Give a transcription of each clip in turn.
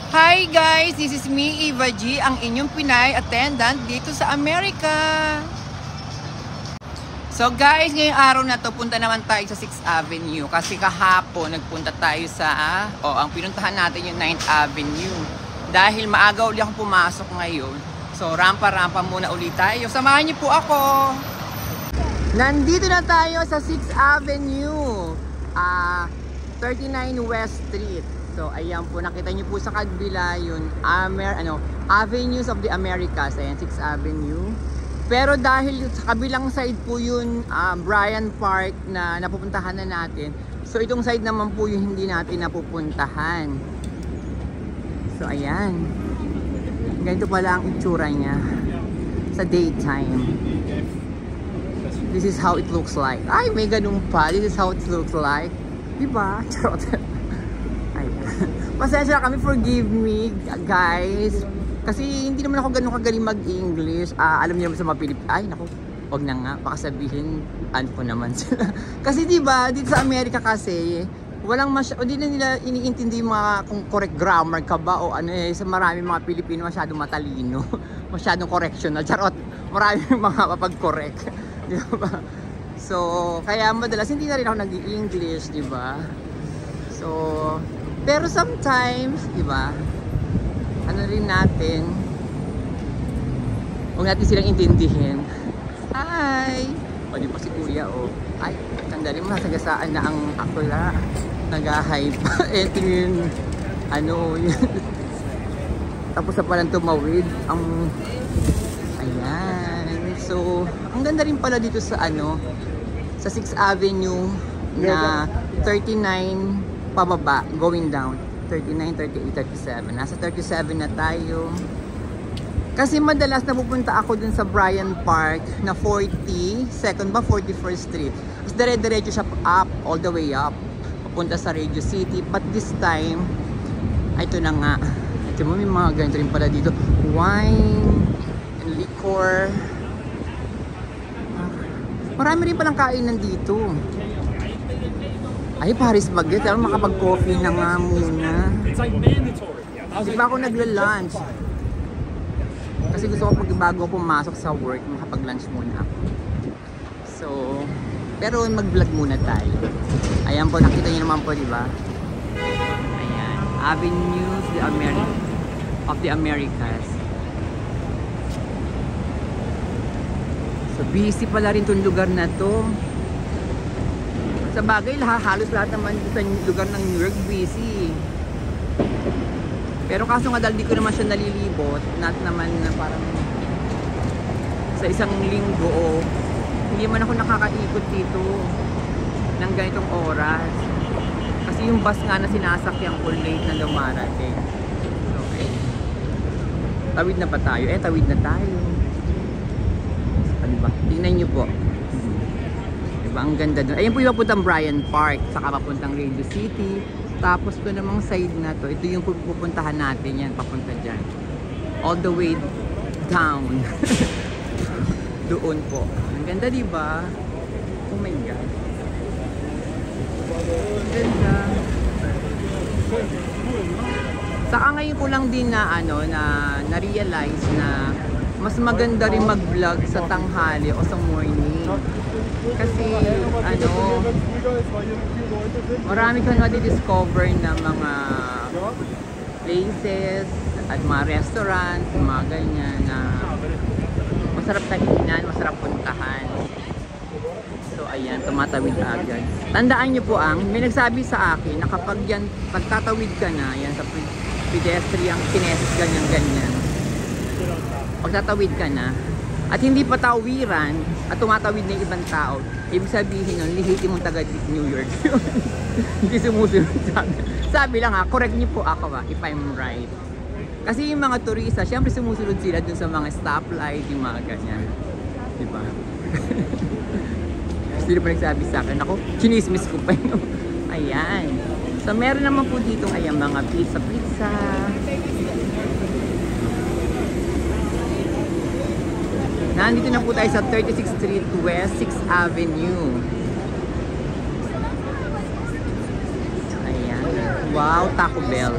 Hi guys, this is me, Eva G, ang inyong Pinay attendant dito sa Amerika. So guys, ngayong araw na to, punta naman tayo sa 6th Avenue kasi kahapon nagpunta tayo sa, ang pinuntahan natin yung 9th Avenue. Dahil maaga ulit akong pumasok ngayon. So rampa-rampa muna ulit tayo. Samahan niyo po ako. Nandito na tayo sa 6th Avenue, 39 West Street. So ayan po, nakita niyo po sa kabila yun, Avenues of the Americas, ayan 6th Avenue. Pero dahil sa kabilang side po yun, Bryant Park na napupuntahan na natin. So itong side naman po yung hindi natin napupuntahan. So ayan, ganito pala ang itsura niya sa daytime. This is how it looks like. Ay, may ganun pa. This is how it looks like. Diba? Charot. Pasensya na kami, forgive me guys. Kasi hindi naman ako ganun kagaling mag-English. Alam niyo naman sa mga Pilipino. Ay, naku, wag na nga. Baka sabihin, ano po naman sila. Kasi diba, dito sa Amerika kasi, walang hindi na nila iniintindi yung mga kung correct grammar ka ba o ano eh. Sa marami mga Pilipino masyadong matalino. Masyadong correctional. Charot, marami mga mapag-correct. Diba? So, kaya madalas hindi na rin ako nag-English, diba? So, pero sometimes, diba? Ano rin natin, huwag natin silang intindihin. Hi! O, di pa si Kuya, o. Ay, sandali mo, nasagasaan na ang akula. Nag-hype. Ito yun, yun. Tapos na palang tumawid. Ayan. So, ang ganda rin pala dito sa sa 6th Avenue na 39 pababa, going down. 39, 38, 37. Nasa 37 na tayo. Kasi madalas napupunta ako dun sa Bryant Park na 42nd ba 41st Street. Tapos dire-diretso siya up, all the way up. Papunta sa Radio City. But this time, ito na nga. Ito mo, may mga ganito rin pala dito. Wine and liquor. Marami rin palang kainan dito. Ay, Paris Baguette. Pero makapag-coffee na nga muna. Hindi pa ako nagla-lunch. Kasi gusto ko bago pumasok sa work, makapag-lunch muna ako. So, pero mag-vlog muna tayo. Ayan po, nakita niyo naman po, di ba? Ayan. Avenues of the Americas. So, busy pala rin itong lugar na to. Sa bagay, halos lahat naman sa lugar ng New York busy. Pero kaso nga dahil di ko naman siya nalilibot, not naman na parang sa isang linggo, hindi man ako nakakaikot dito ng ganitong oras. Kasi yung bus nga na sinasakyan ko late na dumarating. Okay. Tawid na pa tayo. Tawid na tayo. Ano ba? Tingnan nyo po. Diba? Ang ganda doon. Ayan po yung papuntang Bryant Park, saka papuntang Radio City. Tapos ito namang side na to, ito yung pupuntahan natin yan, papunta dyan. All the way down. Doon po. Ang ganda, diba? Oh my God. Ang ganda. Saka ngayon ko lang din na na-realize na mas maganda rin mag-vlog sa tanghali o sa morning. Kasi marami kang na-discover na mga places at mga restaurants, mga ganyan na masarap tahinan, masarap puntahan. So ayan, tumatawid agad. Tandaan nyo po may nagsabi sa akin na kapag yan, pagtatawid ka na, yan sa pedestrian, kinesis, ganyan. Pagtatawid ka na, at hindi pa tawiran at tumatawid na yung ibang tao, ibig sabihin nun, lihiti mong taga New York. Hindi sumusunod sa akin. Sabi lang correct niyo po ako if I'm right. Kasi yung mga turista, syempre sumusunod sila dun sa mga stoplight, yung mga ganyan. Diba? Sino pa nagsabi sa akin? Ako, chinismis ko pa yun. Ayan. So meron naman po dito mga pizza. Nandito na po tayo sa 36th Street West, 6th Avenue. Ayan. Wow, Taco Bell.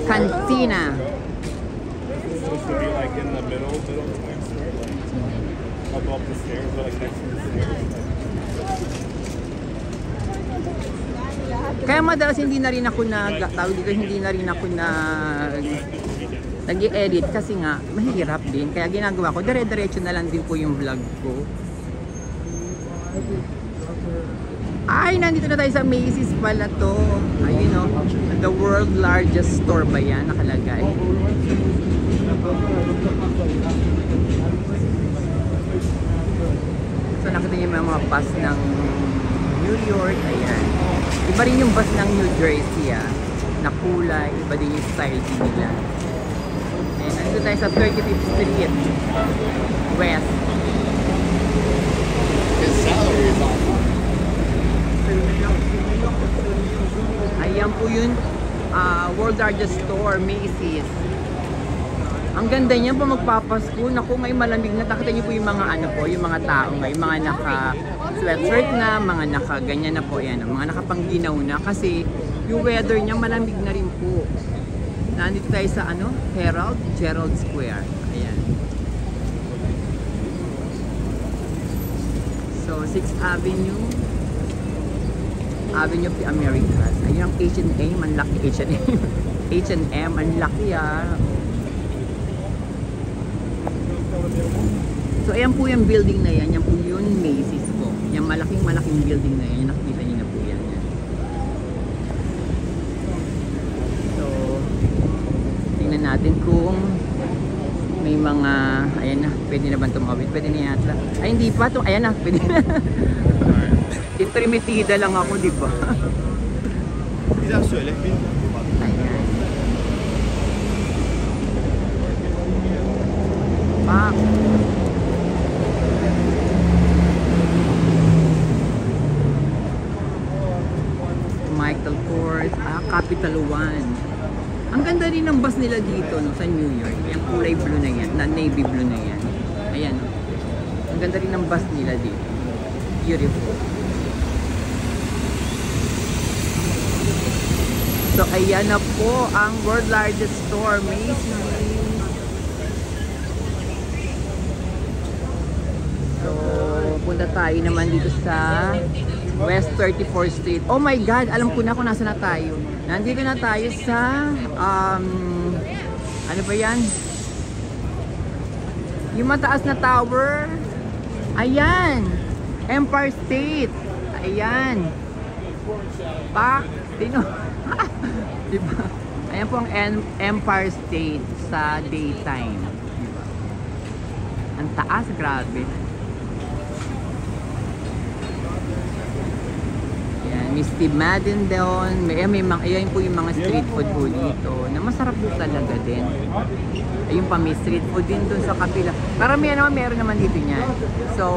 Cantina. It's supposed to be like in the middle of the next store, like above the stairs, or like next to the stairs. Kaya madalas hindi na rin ako tawag dito, hindi na rin ako nag-i-edit kasi nga mahirap din. Kaya ginagawa ko, dire-diretso na lang din po yung vlog ko. Ay, nandito na tayo sa Macy's pala to. Ayun o, the world largest store ba yan nakalagay? So nakita niyo yung mga bus ng New York, ayan. Iba rin yung bus ng New Jersey na kulay, iba din yung style din nila. Ayan, nandito tayo sa 35th Street West. His salary is on. Ayan po yun, world largest store, Macy's. Ang ganda niya po magpapasko. Naku, ngayon malamig na. Nakita niyo po yung mga yung mga tao ngayon, mga naka sweatshirt na, mga naka ganyan na po yan, mga nakapangginaw na kasi yung weather niya malamig na rin po. Nandito tayo sa Gerald Square. Ayan. So 6th Avenue of the Americas. Ayun ang H&M, ang laki H&M, ang laki So ayan po yung building na yan, yan po yung Macy's po. Yung malaking building na yan, nakikita niyo na po yan. So, tingnan natin kung may mga, ayan na, pwede na ba tumawid? Pwede na yata. Ay hindi pa, ayan na, pwede na. Intermitida lang ako, di ba? Ayan. Pak. Michael Kors, Capital One. Ang ganda rin ng bus nila dito sa New York. Yung kulay blue na yan, navy blue na yan. Ayan. Ang ganda rin ng bus nila dito. Beautiful. So ayan na po ang world largest store, Macy's. So punta tayo naman dito sa West 34th Street. Oh my God, alam ko na kung nasa na tayo. Nandito na tayo sa ano ba yan? Yung mataas na tower. Ayan, Empire State. Ayan. Pak, tino. Diba? Ayan po ang Empire State sa daytime. Diba? Ang taas, grabe. Ayan, may Steve Madden doon. Ayan po yung mga street food po dito na masarap po talaga din. Ayun pa, may street food din doon sa kapila. Karamihan naman, meron naman dito niyan. So,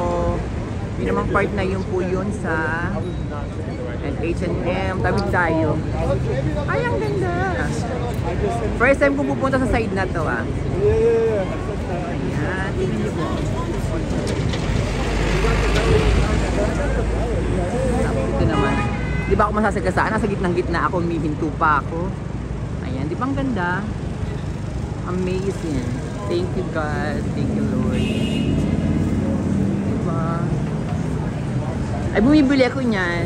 yun namang part na yun po yun sa H&M. Tawid tayo. Ay, ang ganda. First time ko pupunta sa side na to Ayan, tingnan niyo po. Ito naman. Di ba ako masasagasaan? Nasa gitnang-gitna ako, mihinto pa ako. Ayan, di ba ang ganda? Amazing. Thank you God. Thank you Lord. Diba? Ay, bumibili ako niyan.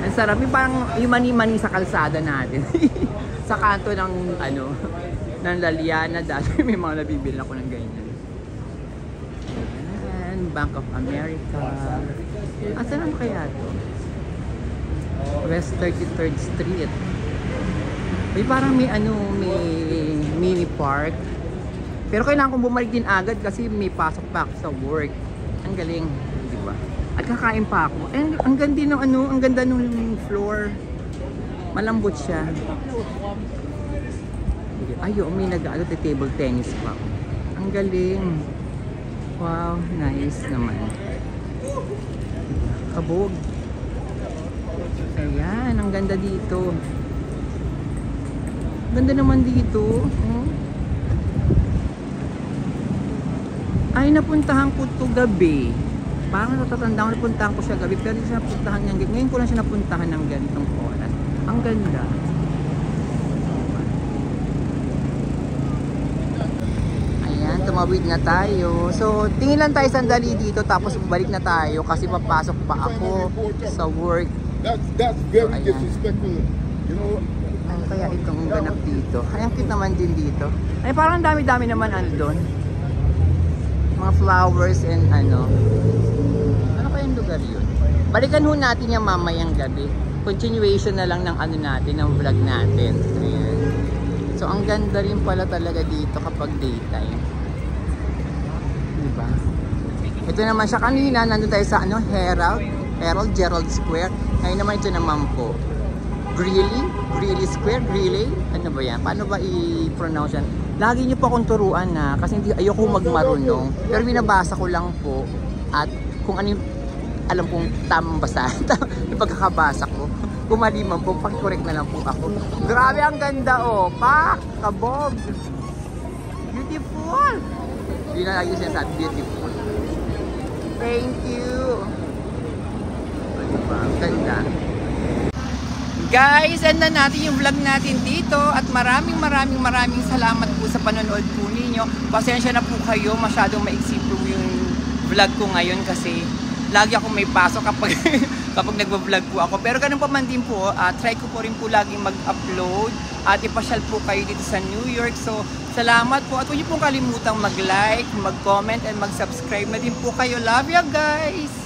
Ang sarap. Yung parang yung mani-mani sa kalsada natin. Sa kanto ng ng Laliana dati may mga nabibili ako ng ganyan. Ayan, Bank of America. Saan naman kaya to? West 33rd Street. May parang may mini park. Pero kailangan kong bumalik din agad kasi may pasok pa ako sa work. Ang galing, di ba? At kakain pa ako. And ang ganda ng ang ganda ng floor. Malambot siya. Ayo, may table tennis pa. Ang galing. Wow, nice naman. Kabog. Ayan, ang ganda dito. Ganda naman dito. Ay, napuntahan ko to gabi. Parang natatandaan ko napuntahan ko siya gabi. Pero hindi siya napuntahan niya. Ngayon ko lang siya napuntahan ng ganitong oras. Ang ganda. tumawid na tayo. So, tingin lang tayo sandali dito tapos balik na tayo kasi papasok pa ako sa work. That's very So, ayan. disrespectful. You know, Ano kaya itong ganap dito? Ay, ang cute naman din dito. Ay, parang dami-dami naman ano doon. Mga flowers and ano. Ano kayang lugar yun? Balikan ho natin yung mamayang gabi. Continuation na lang ng ano natin, ng vlog natin. Ayan. So, ang ganda rin pala talaga dito kapag daytime. Diba? Ito naman siya kanina, nandun tayo sa ano, Herald Gerald Square. Ngayon naman ito naman po. Greeley Square? Greeley? Ano ba yan? Paano ba i-pronounce yan? Lagi niyo po akong turuan na kasi hindi, ayoko magmarunong. Pero binabasa ko lang po at kung ano yung alam kong tamang basahin. Yung pagkakabasa ko. Kung mali man po, pag-correct na lang po ako. Grabe ang ganda oh! Pak! Kabog! Beautiful! Hindi na lagi sinasabi, beautiful. Thank you! Diba? Ang ganda. Guys, end na natin yung vlog natin dito at maraming salamat po sa panonood po ninyo. Pasensya na po kayo, masyadong maiksi po yung vlog ko ngayon kasi lagi akong may pasok kapag kapag nagvo-vlog po ako. Pero ganun pa man din po, try ko po rin po laging mag-upload at ipasyal po kayo dito sa New York. So, salamat po at huwag niyo pong kalimutang mag-like, mag-comment and mag-subscribe na din po kayo. Love you guys!